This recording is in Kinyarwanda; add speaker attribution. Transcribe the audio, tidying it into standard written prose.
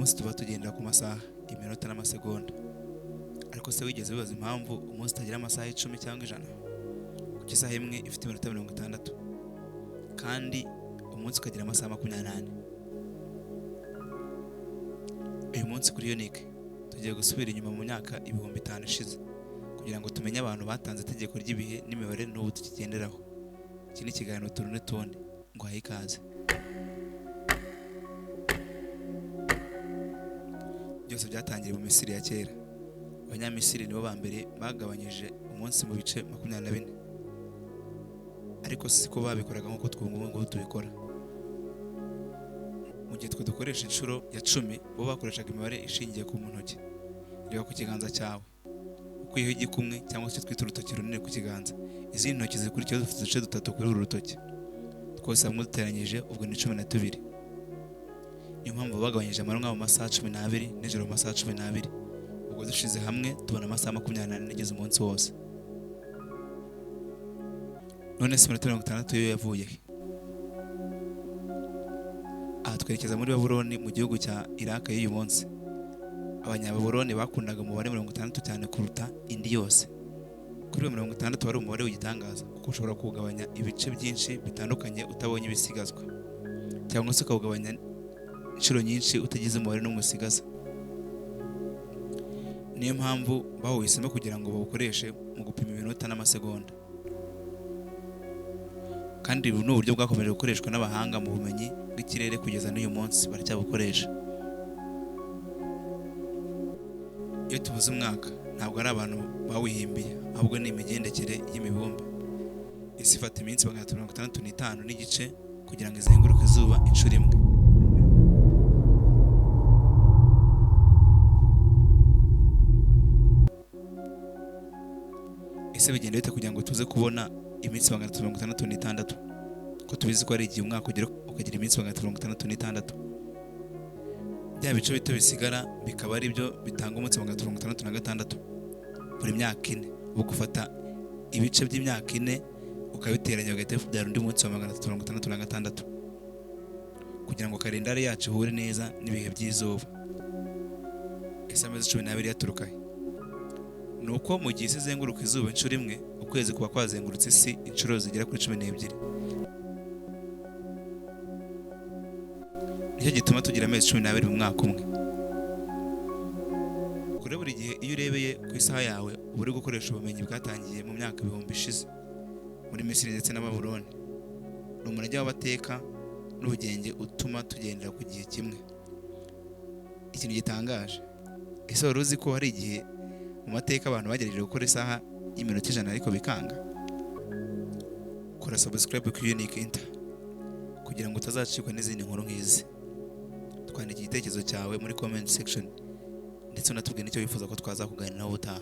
Speaker 1: munsi tuba tugendera ku masaha, iminota n'amasegonda. Ariko se wigeze wibaza impamvu umunsi utagira amasaha 10 cyangwa 100? Kuki isaha imwe ifite iminota 60 kandi umunsi ukagira amasaha 28? Uyu munsi kuri Unique tugiye gusubira inyuma mu myaka 5000 ishize kugira ngo tumenye abantu batanze itegeko ry'ibihe n'imibare n'ubu tukigenderaho. Iki ni ikiganiro Turune Tundi, ngo haye ikaze. Byose byatangiriye mu Misiri ya kera. Abanyamisiri nibo ba mbere bagabanyije umunsi mu bice 24, ariko siko babikoraga nk'uko twungubu tubikora. Mu gihe twe dukoresha inshuro ya 10, bo bakoreshaga imibare ishingiye ku ntoki. Reba ku kiganza cyawe, ukwiyeho igikumwe cyangwa se twita urutoki runini ku kiganza. Izi ntoki zikurikiyeho dufite uduce dutatu kuri uru rutoki, twose hamwe duteranyije ubwo ni 12. Niyo mpamvu bagabanyije amanywa mu masaha 12 n'ijoro mu masaha 12. Ubwo dushize hamwe tubona amasaha 28 ageze umunsi wose. None se iminota 60 yo yavuye he? Aha twerekeza muri Babuloni mu gihugu cya Iraq y'uyu munsi. Abanyababuloni bakundaga umubare 60 cyane kuruta indi yose. Kuri 60 wari umubare w'igitangaza kuko ushobora kugabanya ibice byinshi bitandukanye utabonye ibisigazwa, cyangwa se ukawugabanya inshuro nyinshi utagize umubare n'umwe usigaza. Niyo mpamvu bawisemo kugira ngo bawukoreshe mu gupima iminota n'amasegonda. Kandi ubu ni uburyo bwakomeje gukoreshwa n'abahanga mu bumenyi bw'ikirere kugeza n'uyu munsi baracyabukoresha. Iyo tuvuze umwaka ntabwo ari abantu bawihimbiye, ahubwo ni imigendekere y'imibumbe. Isi ifata iminsi 365 n'igice kugira ngo izenguruke izuba inshuro imwe. Ese bigenda bite kugira ngo tuze kubona iminsi 366? Ko tubizi ko ari igihe umwaka ukagira iminsi 366. Bya bice bito bisigara bikaba ari byo bitanga umunsi 366 buri myaka 4. Ubu gufata ibice by'imyaka 4 ukabiteranya ugahita byara undi munsi wa 366 kugira ngo kalendari yacu ihure neza n'ibihe by'izuba. Ese amezi 12 yaturuka he? Nuko mu gihe isi izenguruka izuba inshuro imwe, ukwezi kuba kwazengurutse isi inshuro zigera kuri 12. Nicyo gituma tugira amezi 12 mu mwaka umwe. Kuri buri gihe iyo urebeye ku isaha yawe uba uri gukoresha ubumenyi bwatangiye mu myaka 1000 ishize muri Misiri ndetse na Babuloni. Ni umurage w'abateka n'ubugenge utuma tugendera ku gihe kimwe. Ikintu gitangaje, ese wari uzi ko hari igihe mu mateka abantu bagerageje gukora isaha y'iminota 100 ariko bikanga? Kora subscribe ku Unique Inter kugira ngo utazacikwa n'izindi nkuru nk'izi. Twandika igitekerezo cyawe muri comment section ndetse unatubwire nicyo wifuza ko twazakuganiraho ubutaha.